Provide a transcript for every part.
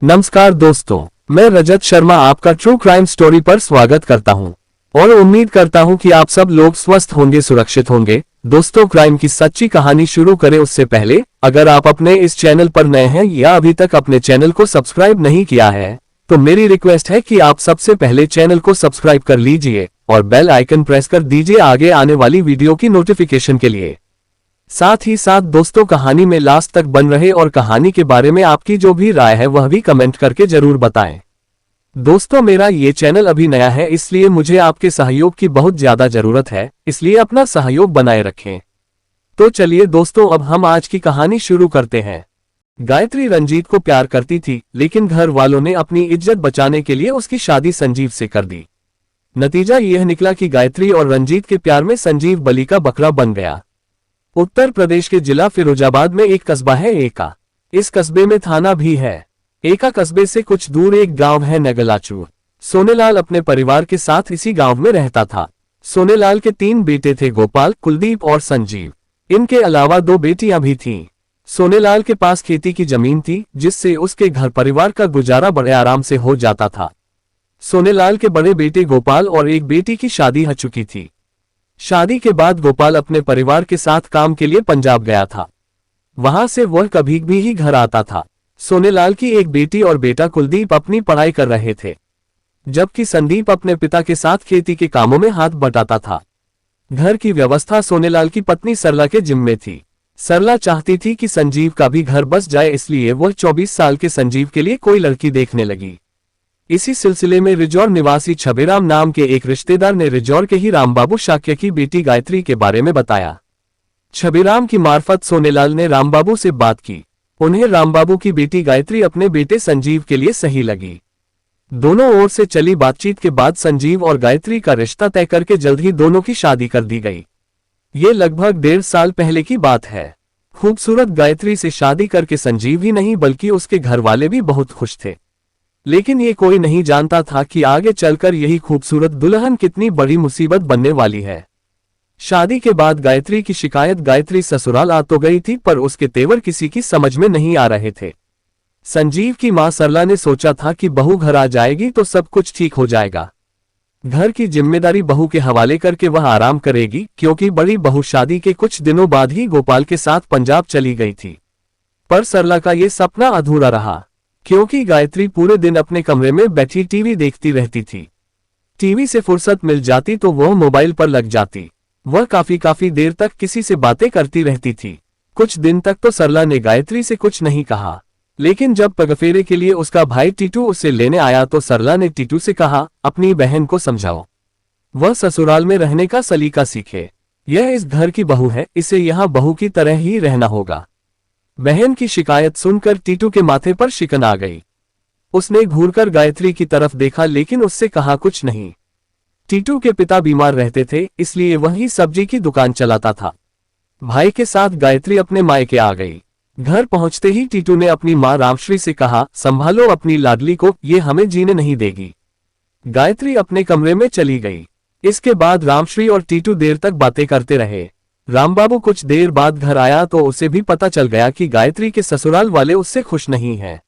नमस्कार दोस्तों, मैं रजत शर्मा आपका ट्रू क्राइम स्टोरी पर स्वागत करता हूं और उम्मीद करता हूं कि आप सब लोग स्वस्थ होंगे, सुरक्षित होंगे। दोस्तों, क्राइम की सच्ची कहानी शुरू करें उससे पहले अगर आप अपने इस चैनल पर नए हैं या अभी तक अपने चैनल को सब्सक्राइब नहीं किया है तो मेरी रिक्वेस्ट है कि आप सबसे पहले चैनल को सब्सक्राइब कर लीजिए और बेल आइकन प्रेस कर दीजिए आगे आने वाली वीडियो की नोटिफिकेशन के लिए। साथ ही साथ दोस्तों, कहानी में लास्ट तक बन रहे और कहानी के बारे में आपकी जो भी राय है वह भी कमेंट करके जरूर बताएं। दोस्तों, मेरा ये चैनल अभी नया है इसलिए मुझे आपके सहयोग की बहुत ज्यादा जरूरत है, इसलिए अपना सहयोग बनाए रखें। तो चलिए दोस्तों, अब हम आज की कहानी शुरू करते हैं। गायत्री रंजीत को प्यार करती थी, लेकिन घर वालों ने अपनी इज्जत बचाने के लिए उसकी शादी संजीव से कर दी। नतीजा यह निकला कि गायत्री और रंजीत के प्यार में संजीव बलि का बकरा बन गया। उत्तर प्रदेश के जिला फिरोजाबाद में एक कस्बा है एका। इस कस्बे में थाना भी है। एका कस्बे से कुछ दूर एक गांव है नगलाचूर। सोनेलाल अपने परिवार के साथ इसी गांव में रहता था। सोनेलाल के 3 बेटे थे, गोपाल, कुलदीप और संजीव। इनके अलावा 2 बेटियां भी थीं। सोनेलाल के पास खेती की जमीन थी जिससे उसके घर परिवार का गुजारा बड़े आराम से हो जाता था। सोनेलाल के बड़े बेटे गोपाल और एक बेटी की शादी हो चुकी थी। शादी के बाद गोपाल अपने परिवार के साथ काम के लिए पंजाब गया था। वहां से वह कभी भी ही घर आता था। सोनेलाल की एक बेटी और बेटा कुलदीप अपनी पढ़ाई कर रहे थे, जबकि संदीप अपने पिता के साथ खेती के कामों में हाथ बटाता था। घर की व्यवस्था सोनेलाल की पत्नी सरला के जिम्मे थी। सरला चाहती थी कि संजीव का भी घर बस जाए, इसलिए वह 24 साल के संजीव के लिए कोई लड़की देखने लगी। इसी सिलसिले में रिजौर निवासी छबेराम नाम के एक रिश्तेदार ने रिजौर के ही रामबाबू शाक्य की बेटी गायत्री के बारे में बताया। छबेराम की मार्फत सोनेलाल ने रामबाबू से बात की। उन्हें रामबाबू की बेटी गायत्री अपने बेटे संजीव के लिए सही लगी। दोनों ओर से चली बातचीत के बाद संजीव और गायत्री का रिश्ता तय करके जल्द ही दोनों की शादी कर दी गई। ये लगभग 1.5 साल पहले की बात है। खूबसूरत गायत्री से शादी करके संजीव ही नहीं बल्कि उसके घर वाले भी बहुत खुश थे, लेकिन ये कोई नहीं जानता था कि आगे चलकर यही खूबसूरत दुल्हन कितनी बड़ी मुसीबत बनने वाली है। शादी के बाद गायत्री की शिकायत गायत्री ससुराल आ तो गई थी, पर उसके तेवर किसी की समझ में नहीं आ रहे थे। संजीव की मां सरला ने सोचा था कि बहू घर आ जाएगी तो सब कुछ ठीक हो जाएगा। घर की जिम्मेदारी बहू के हवाले करके वह आराम करेगी, क्योंकि बड़ी बहू शादी के कुछ दिनों बाद ही गोपाल के साथ पंजाब चली गई थी। पर सरला का ये सपना अधूरा रहा, क्योंकि गायत्री पूरे दिन अपने कमरे में बैठी टीवी देखती रहती थी। टीवी से फुर्सत मिल जाती तो वह मोबाइल पर लग जाती। वह काफी देर तक किसी से बातें करती रहती थी। कुछ दिन तक तो सरला ने गायत्री से कुछ नहीं कहा, लेकिन जब पगफेरे के लिए उसका भाई टीटू उसे लेने आया तो सरला ने टीटू से कहा, अपनी बहन को समझाओ, वह ससुराल में रहने का सलीका सीखे। यह इस घर की बहू है, इसे यहाँ बहू की तरह ही रहना होगा। बहन की शिकायत सुनकर टीटू के माथे पर शिकन आ गई। उसने घूरकर गायत्री की तरफ देखा, लेकिन उससे कहा कुछ नहीं। टीटू के पिता बीमार रहते थे, इसलिए वही सब्जी की दुकान चलाता था। भाई के साथ गायत्री अपने मायके आ गई। घर पहुंचते ही टीटू ने अपनी मां रामश्री से कहा, संभालो अपनी लाडली को, ये हमें जीने नहीं देगी। गायत्री अपने कमरे में चली गई। इसके बाद रामश्री और टीटू देर तक बातें करते रहे। रामबाबू कुछ देर बाद घर आया तो उसे भी पता चल गया कि गायत्री के ससुराल वाले उससे खुश नहीं हैं।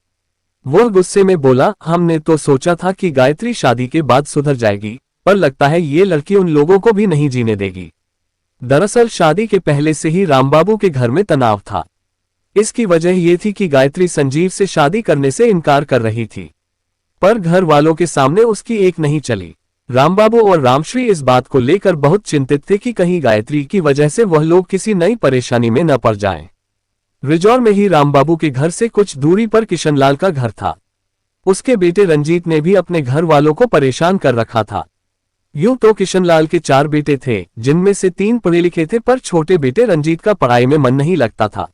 वह गुस्से में बोला, हमने तो सोचा था कि गायत्री शादी के बाद सुधर जाएगी, पर लगता है ये लड़की उन लोगों को भी नहीं जीने देगी। दरअसल शादी के पहले से ही रामबाबू के घर में तनाव था। इसकी वजह ये थी कि गायत्री संजीव से शादी करने से इनकार कर रही थी, पर घर वालों के सामने उसकी एक नहीं चली। रामबाबू और रामश्री इस बात को लेकर बहुत चिंतित थे कि कहीं गायत्री की वजह से वह लोग किसी नई परेशानी में न पड़ जाएं। रिजौर में ही रामबाबू के घर से कुछ दूरी पर किशनलाल का घर था। उसके बेटे रंजीत ने भी अपने घर वालों को परेशान कर रखा था। यूं तो किशनलाल के 4 बेटे थे, जिनमें से 3 पढ़े लिखे थे, पर छोटे बेटे रंजीत का पढ़ाई में मन नहीं लगता था।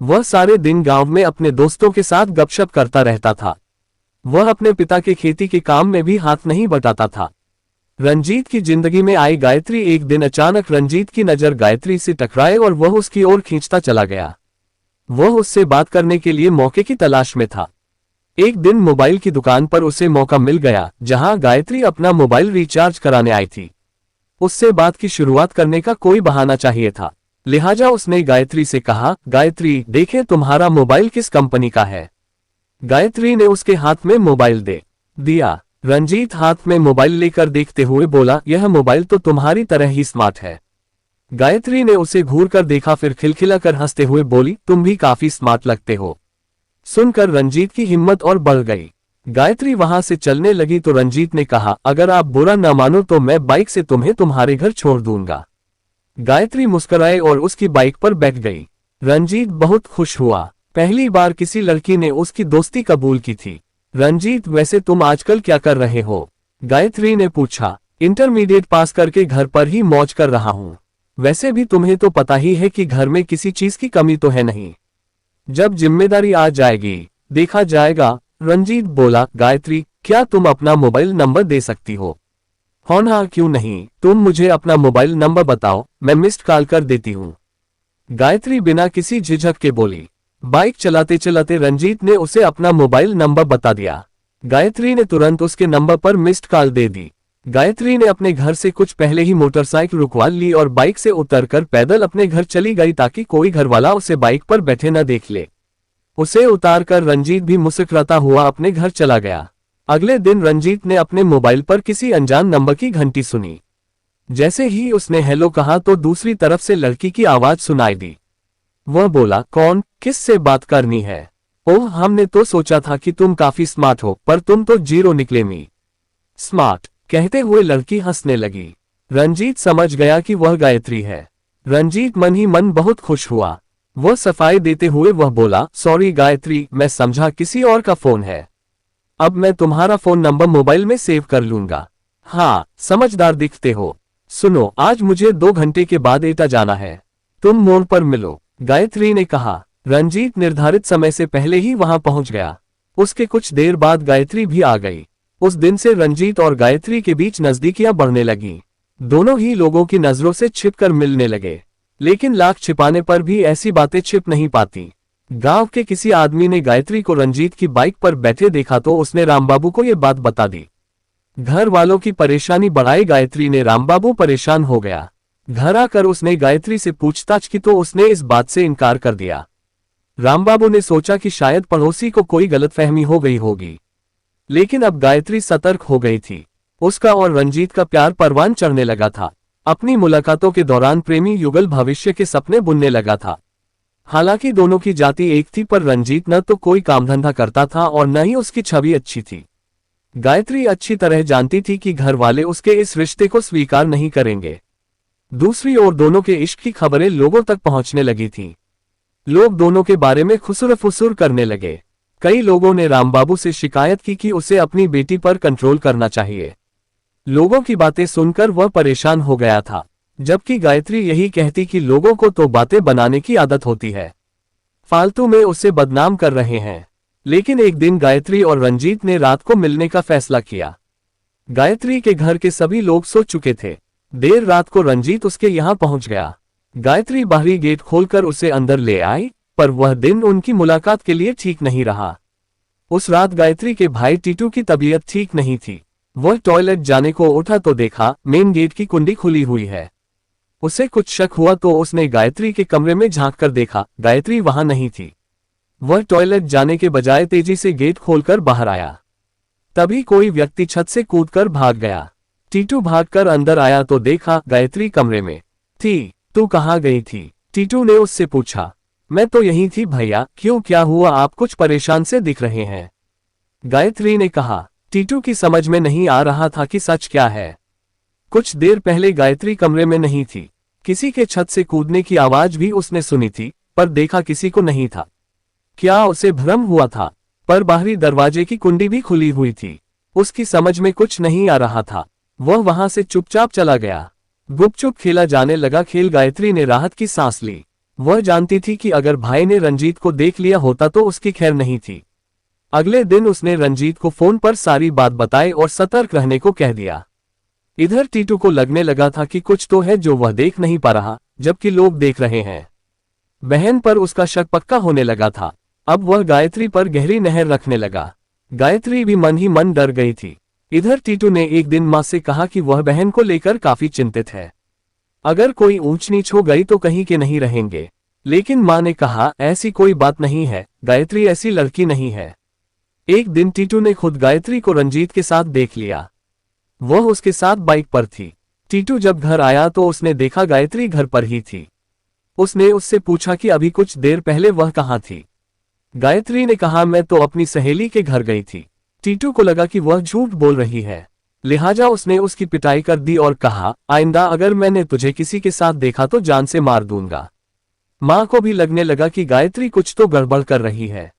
वह सारे दिन गांव में अपने दोस्तों के साथ गपशप करता रहता था। वह अपने पिता के खेती के काम में भी हाथ नहीं बटाता था। रंजीत की जिंदगी में आई गायत्री एक दिन अचानक रंजीत की नजर गायत्री से टकराए और वह उसकी ओर खींचता चला गया। वह उससे बात करने के लिए मौके की तलाश में था। एक दिन मोबाइल की दुकान पर उसे मौका मिल गया, जहां गायत्री अपना मोबाइल रिचार्ज कराने आई थी। उससे बात की शुरुआत करने का कोई बहाना चाहिए था, लिहाजा उसने गायत्री से कहा, गायत्री देखें तुम्हारा मोबाइल किस कंपनी का है। गायत्री ने उसके हाथ में मोबाइल दे दिया। रंजीत हाथ में मोबाइल लेकर देखते हुए बोला, यह मोबाइल तो तुम्हारी तरह ही स्मार्ट है। गायत्री ने उसे घूरकर देखा, फिर खिलखिलाकर हंसते हुए बोली, तुम भी काफी स्मार्ट लगते हो। सुनकर रंजीत की हिम्मत और बढ़ गई। गायत्री वहां से चलने लगी तो रंजीत ने कहा, अगर आप बुरा न मानो तो मैं बाइक से तुम्हें तुम्हारे घर छोड़ दूंगा। गायत्री मुस्कुराई और उसकी बाइक पर बैठ गई। रंजीत बहुत खुश हुआ। पहली बार किसी लड़की ने उसकी दोस्ती कबूल की थी। रंजीत, वैसे तुम आजकल क्या कर रहे हो? गायत्री ने पूछा। इंटरमीडिएट पास करके घर पर ही मौज कर रहा हूँ। वैसे भी तुम्हें तो पता ही है कि घर में किसी चीज की कमी तो है नहीं। जब जिम्मेदारी आ जाएगी देखा जाएगा। रंजीत बोला, गायत्री क्या तुम अपना मोबाइल नंबर दे सकती हो? हाँ क्यों नहीं, तुम मुझे अपना मोबाइल नंबर बताओ, मैं मिस्ड कॉल कर देती हूँ। गायत्री बिना किसी झिझक के बोली। बाइक चलाते चलाते रंजीत ने उसे अपना मोबाइल नंबर बता दिया। गायत्री ने तुरंत उसके नंबर पर मिस्ड कॉल दे दी। गायत्री ने अपने घर से कुछ पहले ही मोटरसाइकिल रुकवा ली और बाइक से उतरकर पैदल अपने घर चली गई ताकि कोई घरवाला उसे बाइक पर बैठे न देख ले। उसे उतारकर रंजीत भी मुस्कुराता हुआ अपने घर चला गया। अगले दिन रंजीत ने अपने मोबाइल पर किसी अनजान नंबर की घंटी सुनी। जैसे ही उसने हेलो कहा तो दूसरी तरफ से लड़की की आवाज सुनाई दी। वह बोला, कौन, किस से बात करनी है? ओह, हमने तो सोचा था कि तुम काफी स्मार्ट हो, पर तुम तो जीरो निकले। मी स्मार्ट कहते हुए लड़की हंसने लगी। रंजीत समझ गया कि वह गायत्री है। रंजीत मन ही मन बहुत खुश हुआ। वह सफाई देते हुए वह बोला, सॉरी गायत्री, मैं समझा किसी और का फोन है। अब मैं तुम्हारा फोन नंबर मोबाइल में सेव कर लूंगा। हाँ, समझदार दिखते हो। सुनो, आज मुझे 2 घंटे के बाद एटा जाना है, तुम मोड़ पर मिलो, गायत्री ने कहा। रंजीत निर्धारित समय से पहले ही वहां पहुंच गया। उसके कुछ देर बाद गायत्री भी आ गई। उस दिन से रंजीत और गायत्री के बीच नजदीकियां बढ़ने लगी। दोनों ही लोगों की नजरों से छिपकर मिलने लगे, लेकिन लाख छिपाने पर भी ऐसी बातें छिप नहीं पाती। गांव के किसी आदमी ने गायत्री को रंजीत की बाइक पर बैठे देखा तो उसने रामबाबू को यह बात बता दी। घर वालों की परेशानी बढ़ाई गायत्री ने रामबाबू परेशान हो गया। घर आकर उसने गायत्री से पूछताछ की तो उसने इस बात से इनकार कर दिया। रामबाबू ने सोचा कि शायद पड़ोसी को कोई गलतफहमी हो गई होगी, लेकिन अब गायत्री सतर्क हो गई थी। उसका और रंजीत का प्यार परवान चढ़ने लगा था। अपनी मुलाकातों के दौरान प्रेमी युगल भविष्य के सपने बुनने लगा था। हालांकि दोनों की जाति एक थी, पर रंजीत न तो कोई काम धंधा करता था और न ही उसकी छवि अच्छी थी। गायत्री अच्छी तरह जानती थी कि घर वाले उसके इस रिश्ते को स्वीकार नहीं करेंगे। दूसरी ओर दोनों के इश्क की खबरें लोगों तक पहुंचने लगी थीं। लोग दोनों के बारे में खुसुर फुसुर करने लगे। कई लोगों ने रामबाबू से शिकायत की कि उसे अपनी बेटी पर कंट्रोल करना चाहिए। लोगों की बातें सुनकर वह परेशान हो गया था, जबकि गायत्री यही कहती कि लोगों को तो बातें बनाने की आदत होती है, फालतू में उसे बदनाम कर रहे हैं। लेकिन एक दिन गायत्री और रंजीत ने रात को मिलने का फैसला किया। गायत्री के घर के सभी लोग सो चुके थे। देर रात को रंजीत उसके यहाँ पहुंच गया। गायत्री बाहरी गेट खोलकर उसे अंदर ले आई, पर वह दिन उनकी मुलाकात के लिए ठीक नहीं रहा। उस रात गायत्री के भाई टीटू की तबीयत ठीक नहीं थी। वह टॉयलेट जाने को उठा तो देखा मेन गेट की कुंडी खुली हुई है। उसे कुछ शक हुआ तो उसने गायत्री के कमरे में झांककर देखा, गायत्री वहां नहीं थी। वह टॉयलेट जाने के बजाय तेजी से गेट खोलकर बाहर आया। तभी कोई व्यक्ति छत से कूदकर भाग गया। टीटू भागकर अंदर आया तो देखा गायत्री कमरे में थी। तू कहाँ गई थी? टीटू ने उससे पूछा। मैं तो यहीं थी भैया, क्यों, क्या हुआ? आप कुछ परेशान से दिख रहे हैं, गायत्री ने कहा। टीटू की समझ में नहीं आ रहा था कि सच क्या है। कुछ देर पहले गायत्री कमरे में नहीं थी। किसी के छत से कूदने की आवाज भी उसने सुनी थी, पर देखा किसी को नहीं था। क्या उसे भ्रम हुआ था? पर बाहरी दरवाजे की कुंडी भी खुली हुई थी। उसकी समझ में कुछ नहीं आ रहा था। वह वहां से चुपचाप चला गया। गुपचुप खेला जाने लगा खेल। गायत्री ने राहत की सांस ली। वह जानती थी कि अगर भाई ने रंजीत को देख लिया होता तो उसकी खैर नहीं थी। अगले दिन उसने रंजीत को फोन पर सारी बात बताई और सतर्क रहने को कह दिया। इधर टीटू को लगने लगा था कि कुछ तो है जो वह देख नहीं पा रहा, जबकि लोग देख रहे हैं। बहन पर उसका शक पक्का होने लगा था। अब वह गायत्री पर गहरी नहर रखने लगा। गायत्री भी मन ही मन डर गई थी। इधर टीटू ने एक दिन मां से कहा कि वह बहन को लेकर काफी चिंतित है। अगर कोई ऊंच नीच हो गई तो कहीं के नहीं रहेंगे। लेकिन मां ने कहा, ऐसी कोई बात नहीं है, गायत्री ऐसी लड़की नहीं है। एक दिन टीटू ने खुद गायत्री को रंजीत के साथ देख लिया। वह उसके साथ बाइक पर थी। टीटू जब घर आया तो उसने देखा गायत्री घर पर ही थी। उसने उससे पूछा कि अभी कुछ देर पहले वह कहाँ थी। गायत्री ने कहा, मैं तो अपनी सहेली के घर गई थी। टीटू को लगा कि वह झूठ बोल रही है, लिहाजा उसने उसकी पिटाई कर दी और कहा, आइंदा अगर मैंने तुझे किसी के साथ देखा तो जान से मार दूंगा। माँ को भी लगने लगा कि गायत्री कुछ तो गड़बड़ कर रही है।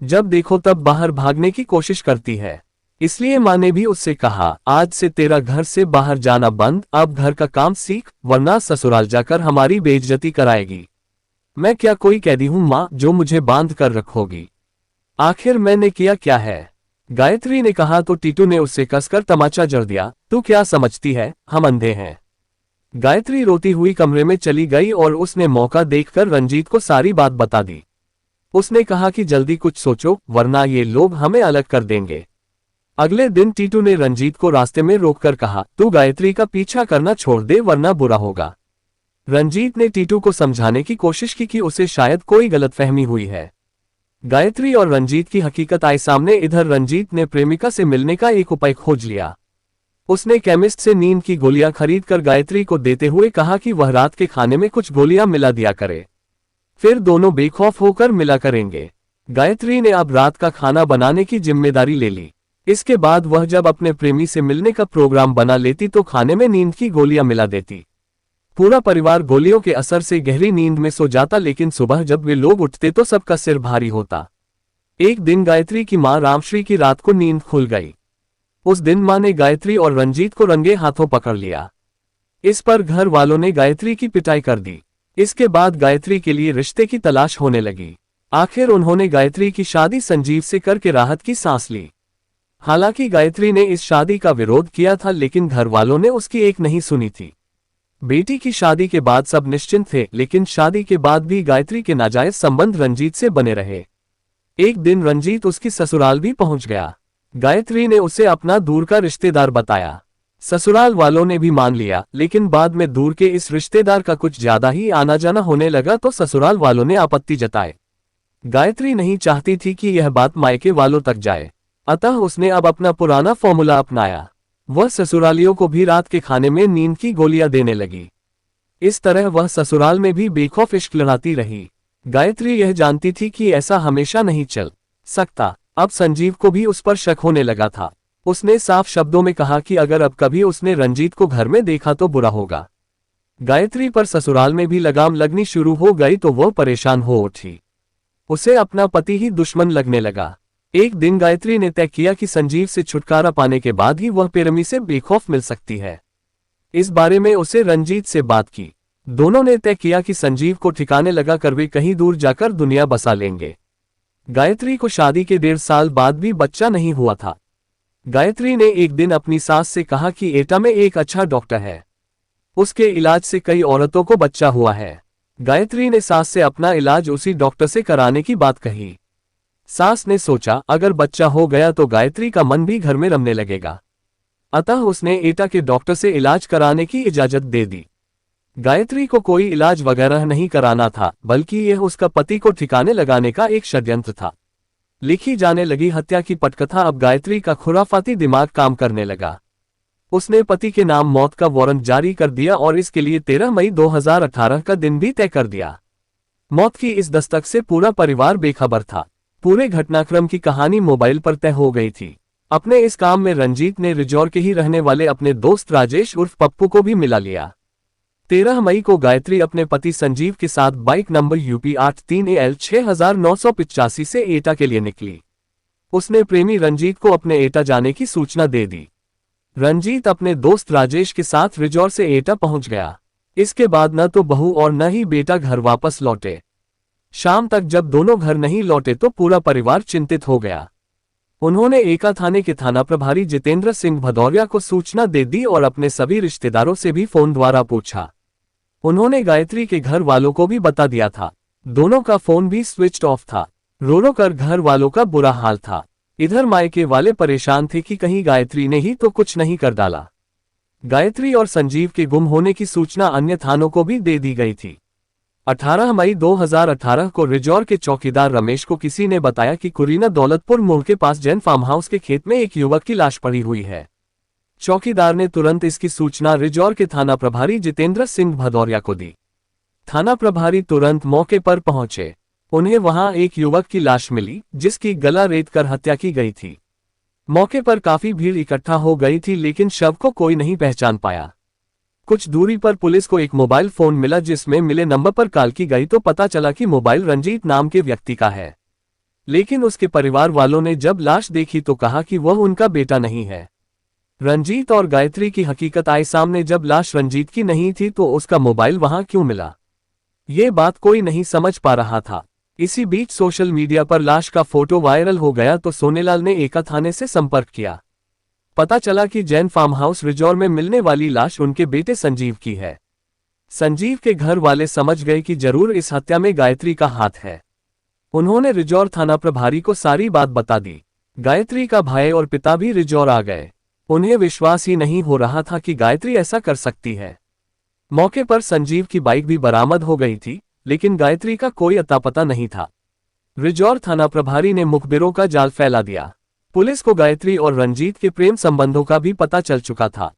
जब देखो तब बाहर भागने की कोशिश करती है। इसलिए माँ ने भी उससे कहा, आज से तेरा घर से बाहर जाना बंद, अब घर का काम सीख, वरना ससुराल जाकर हमारी बेइज्जती कराएगी। मैं क्या कोई कैदी हूं माँ, जो मुझे बांध कर रखोगी? आखिर मैंने किया क्या है? गायत्री ने कहा तो टीटू ने उससे कसकर तमाचा जड़ दिया, तू क्या समझती है, हम अंधे हैं? गायत्री रोती हुई कमरे में चली गई और उसने मौका देखकर रंजीत को सारी बात बता दी। उसने कहा कि जल्दी कुछ सोचो, वरना ये लोग हमें अलग कर देंगे। अगले दिन टीटू ने रंजीत को रास्ते में रोककर कहा, तू गायत्री का पीछा करना छोड़ दे वरना बुरा होगा। रंजीत ने टीटू को समझाने की कोशिश की कि उसे शायद कोई गलतफहमी हुई है। गायत्री और रंजीत की हकीकत आई सामने। इधर रंजीत ने प्रेमिका से मिलने का एक उपाय खोज लिया। उसने केमिस्ट से नींद की गोलियां खरीदकर गायत्री को देते हुए कहा कि वह रात के खाने में कुछ गोलियां मिला दिया करे, फिर दोनों बेखौफ होकर मिला करेंगे। गायत्री ने अब रात का खाना बनाने की जिम्मेदारी ले ली। इसके बाद वह जब अपने प्रेमी से मिलने का प्रोग्राम बना लेती तो खाने में नींद की गोलियां मिला देती। पूरा परिवार गोलियों के असर से गहरी नींद में सो जाता, लेकिन सुबह जब वे लोग उठते तो सबका सिर भारी होता। एक दिन गायत्री की मां रामश्री की रात को नींद खुल गई। उस दिन मां ने गायत्री और रंजीत को रंगे हाथों पकड़ लिया। इस पर घर वालों ने गायत्री की पिटाई कर दी। इसके बाद गायत्री के लिए रिश्ते की तलाश होने लगी। आखिर उन्होंने गायत्री की शादी संजीव से करके राहत की सांस ली। हालांकि गायत्री ने इस शादी का विरोध किया था, लेकिन घर वालों ने उसकी एक नहीं सुनी थी। बेटी की शादी के बाद सब निश्चिंत थे, लेकिन शादी के बाद भी गायत्री के नाजायज संबंध रंजीत से बने रहे। एक दिन रंजीत उसकी ससुराल भी पहुंच गया। गायत्री ने उसे अपना दूर का रिश्तेदार बताया। ससुराल वालों ने भी मान लिया, लेकिन बाद में दूर के इस रिश्तेदार का कुछ ज्यादा ही आना जाना होने लगा तो ससुराल वालों ने आपत्ति जताई। गायत्री नहीं चाहती थी कि यह बात मायके वालों तक जाए, अतः उसने अब अपना पुराना फॉर्मूला अपनाया। वह ससुरालियों को भी रात के खाने में नींद की गोलियां देने लगी। इस तरह वह ससुराल में भी बेखौफ इश्क लड़ाती रही। गायत्री यह जानती थी कि ऐसा हमेशा नहीं चल सकता। अब संजीव को भी उस पर शक होने लगा था। उसने साफ शब्दों में कहा कि अगर अब कभी उसने रंजीत को घर में देखा तो बुरा होगा। गायत्री पर ससुराल में भी लगाम लगनी शुरू हो गई तो वह परेशान हो उठी। उसे अपना पति ही दुश्मन लगने लगा। एक दिन गायत्री ने तय किया कि संजीव से छुटकारा पाने के बाद ही वह प्रेमी से बेखौफ मिल सकती है। इस बारे में उसे रंजीत से बात की। दोनों ने तय किया कि संजीव को ठिकाने लगा कर वे कहीं दूर जाकर दुनिया बसा लेंगे। गायत्री को शादी के 1.5 साल बाद भी बच्चा नहीं हुआ था। गायत्री ने एक दिन अपनी सास से कहा कि एटा में एक अच्छा डॉक्टर है, उसके इलाज से कई औरतों को बच्चा हुआ है। गायत्री ने सास से अपना इलाज उसी डॉक्टर से कराने की बात कही। सास ने सोचा अगर बच्चा हो गया तो गायत्री का मन भी घर में रमने लगेगा, अतः उसने एटा के डॉक्टर से इलाज कराने की इजाजत दे दी। गायत्री को कोई इलाज वगैरह नहीं कराना था, बल्कि यह उसका पति को ठिकाने लगाने का एक षड्यंत्र था। लिखी जाने लगी हत्या की पटकथा अब गायत्री का खुराफाती दिमाग काम करने लगा। उसने पति के नाम मौत का वारंट जारी कर दिया और इसके लिए 13 मई 2018 का दिन भी तय कर दिया। मौत की इस दस्तक से पूरा परिवार बेखबर था। पूरे घटनाक्रम की कहानी मोबाइल पर तय हो गई थी। अपने इस काम में रंजीत ने रिजौर के ही रहने वाले अपने दोस्त राजेश उर्फ पप्पू को भी मिला लिया। 13 मई को गायत्री अपने पति संजीव के साथ बाइक नंबर UP 83AL 6985 से एटा के लिए निकली। उसने प्रेमी रंजीत को अपने एटा जाने की सूचना दे दी। रंजीत अपने दोस्त राजेश के साथ रिजौर से एटा पहुंच गया। इसके बाद न तो बहू और न ही बेटा घर वापस लौटे। शाम तक जब दोनों घर नहीं लौटे तो पूरा परिवार चिंतित हो गया। उन्होंने एटा थाने के थाना प्रभारी जितेंद्र सिंह भदौरिया को सूचना दे दी और अपने सभी रिश्तेदारों से भी फोन द्वारा पूछा। उन्होंने गायत्री के घर वालों को भी बता दिया था। दोनों का फोन भी स्विच ऑफ था। रो रो कर घर वालों का बुरा हाल था। इधर मायके वाले परेशान थे कि कहीं गायत्री ने ही तो कुछ नहीं कर डाला। गायत्री और संजीव के गुम होने की सूचना अन्य थानों को भी दे दी गई थी। 18 मई 2018 को रिजौर के चौकीदार रमेश को किसी ने बताया कि कुरीना दौलतपुर मोड़ के पास जैन फार्म हाउस के खेत में एक युवक की लाश पड़ी हुई है। चौकीदार ने तुरंत इसकी सूचना रिजौर के थाना प्रभारी जितेंद्र सिंह भदौरिया को दी। थाना प्रभारी तुरंत मौके पर पहुंचे। उन्हें वहां एक युवक की लाश मिली जिसकी गला रेत कर हत्या की गई थी। मौके पर काफी भीड़ इकट्ठा हो गई थी, लेकिन शव को कोई नहीं पहचान पाया। कुछ दूरी पर पुलिस को एक मोबाइल फोन मिला जिसमें मिले नंबर पर कॉल की गई तो पता चला कि मोबाइल रंजीत नाम के व्यक्ति का है। लेकिन उसके परिवार वालों ने जब लाश देखी तो कहा कि वह उनका बेटा नहीं है। रंजीत और गायत्री की हकीकत आई सामने। जब लाश रंजीत की नहीं थी तो उसका मोबाइल वहां क्यों मिला, ये बात कोई नहीं समझ पा रहा था। इसी बीच सोशल मीडिया पर लाश का फोटो वायरल हो गया तो सोनेलाल ने एका थाने से संपर्क किया। पता चला कि जैन फार्म हाउस रिजौर में मिलने वाली लाश उनके बेटे संजीव की है। संजीव के घर वाले समझ गए कि जरूर इस हत्या में गायत्री का हाथ है। उन्होंने रिजौर थाना प्रभारी को सारी बात बता दी। गायत्री का भाई और पिता भी रिजौर आ गए। उन्हें विश्वास ही नहीं हो रहा था कि गायत्री ऐसा कर सकती है। मौके पर संजीव की बाइक भी बरामद हो गई थी, लेकिन गायत्री का कोई अता पता नहीं था। रिजौर थाना प्रभारी ने मुखबिरों का जाल फैला दिया। पुलिस को गायत्री और रंजीत के प्रेम संबंधों का भी पता चल चुका था।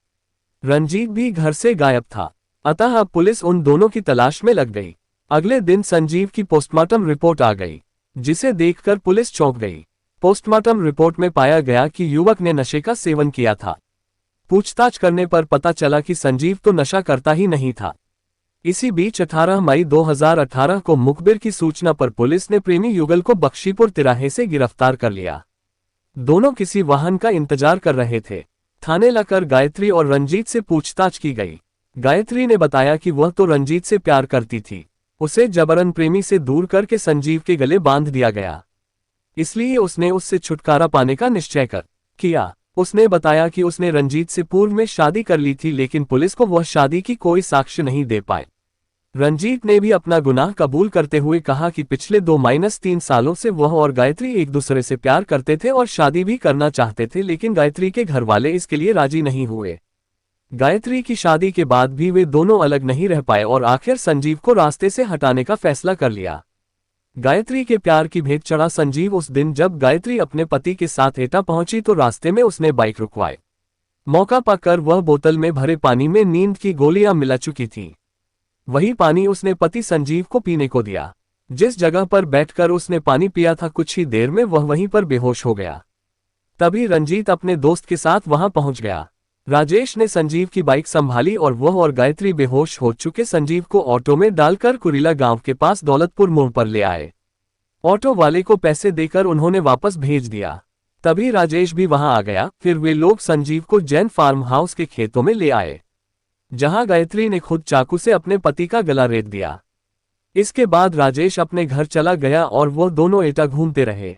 रंजीत भी घर से गायब था, अतः अब पुलिस उन दोनों की तलाश में लग गई। अगले दिन संजीव की पोस्टमार्टम रिपोर्ट आ गई, जिसे देखकर पुलिस चौंक गई। पोस्टमार्टम रिपोर्ट में पाया गया कि युवक ने नशे का सेवन किया था। पूछताछ करने पर पता चला कि संजीव तो नशा करता ही नहीं था। इसी बीच 18 मई 2018 को मुखबिर की सूचना पर पुलिस ने प्रेमी युगल को बख्शीपुर तिराहे से गिरफ्तार कर लिया। दोनों किसी वाहन का इंतजार कर रहे थे। थाने लाकर गायत्री और रंजीत से पूछताछ की गई। गायत्री ने बताया कि वह तो रंजीत से प्यार करती थी, उसे जबरन प्रेमी से दूर करके संजीव के गले बांध दिया गया, इसलिए उसने उससे छुटकारा पाने का निश्चय किया। उसने बताया कि उसने रंजीत से पूर्व में शादी कर ली थी, लेकिन पुलिस को वह शादी की कोई साक्ष्य नहीं दे पाए। रंजीत ने भी अपना गुनाह कबूल करते हुए कहा कि पिछले 2-3 सालों से वह और गायत्री एक दूसरे से प्यार करते थे और शादी भी करना चाहते थे, लेकिन गायत्री के घर वाले इसके लिए राजी नहीं हुए। गायत्री की शादी के बाद भी वे दोनों अलग नहीं रह पाए और आखिर संजीव को रास्ते से हटाने का फैसला कर लिया। गायत्री के प्यार की भेंट चढ़ा संजीव उस दिन जब गायत्री अपने पति के साथ एटा पहुंची तो रास्ते में उसने बाइक रुकवाई। मौका पाकर वह बोतल में भरे पानी में नींद की गोलियां मिला चुकी थी। वही पानी उसने पति संजीव को पीने को दिया। जिस जगह पर बैठकर उसने पानी पिया था, कुछ ही देर में वह वहीं पर बेहोश हो गया। तभी रंजीत अपने दोस्त के साथ वहां पहुंच गया। राजेश ने संजीव की बाइक संभाली और वह और गायत्री बेहोश हो चुके संजीव को ऑटो में डालकर कुरीला गांव के पास दौलतपुर मोड़ पर ले आए। ऑटो वाले को पैसे देकर उन्होंने वापस भेज दिया। तभी राजेश भी वहां आ गया। फिर वे लोग संजीव को जैन फार्म हाउस के खेतों में ले आए, जहां गायत्री ने खुद चाकू से अपने पति का गला रेत दिया। इसके बाद राजेश अपने घर चला गया और वो दोनों एटा घूमते रहे।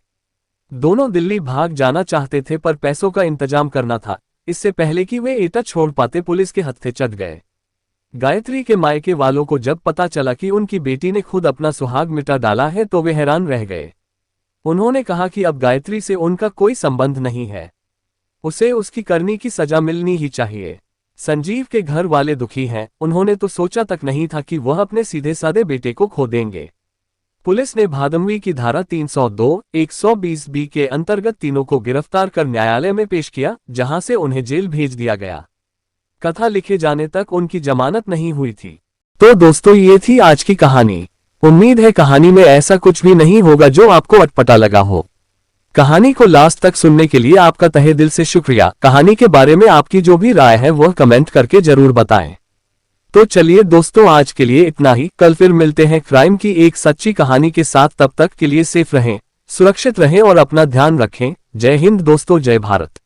दोनों दिल्ली भाग जाना चाहते थे, पर पैसों का इंतजाम करना था। इससे पहले कि वे एटा छोड़ पाते पुलिस के हत्थे चढ़ गए। गायत्री के मायके वालों को जब पता चला कि उनकी बेटी ने खुद अपना सुहाग मिटा डाला है तो वे हैरान रह गए। उन्होंने कहा कि अब गायत्री से उनका कोई संबंध नहीं है, उसे उसकी करनी की सजा मिलनी ही चाहिए। संजीव के घर वाले दुखी हैं। उन्होंने तो सोचा तक नहीं था कि वह अपने सीधे साधे बेटे को खो देंगे। पुलिस ने भादमवी की धारा 302, 120B के अंतर्गत तीनों को गिरफ्तार कर न्यायालय में पेश किया, जहां से उन्हें जेल भेज दिया गया। कथा लिखे जाने तक उनकी जमानत नहीं हुई थी। तो दोस्तों, ये थी आज की कहानी। उम्मीद है कहानी में ऐसा कुछ भी नहीं होगा जो आपको अटपटा लगा हो। कहानी को लास्ट तक सुनने के लिए आपका तहे दिल से शुक्रिया। कहानी के बारे में आपकी जो भी राय है वह कमेंट करके जरूर बताएं। तो चलिए दोस्तों, आज के लिए इतना ही। कल फिर मिलते हैं क्राइम की एक सच्ची कहानी के साथ। तब तक के लिए सेफ रहें, सुरक्षित रहें और अपना ध्यान रखें। जय हिंद दोस्तों, जय भारत।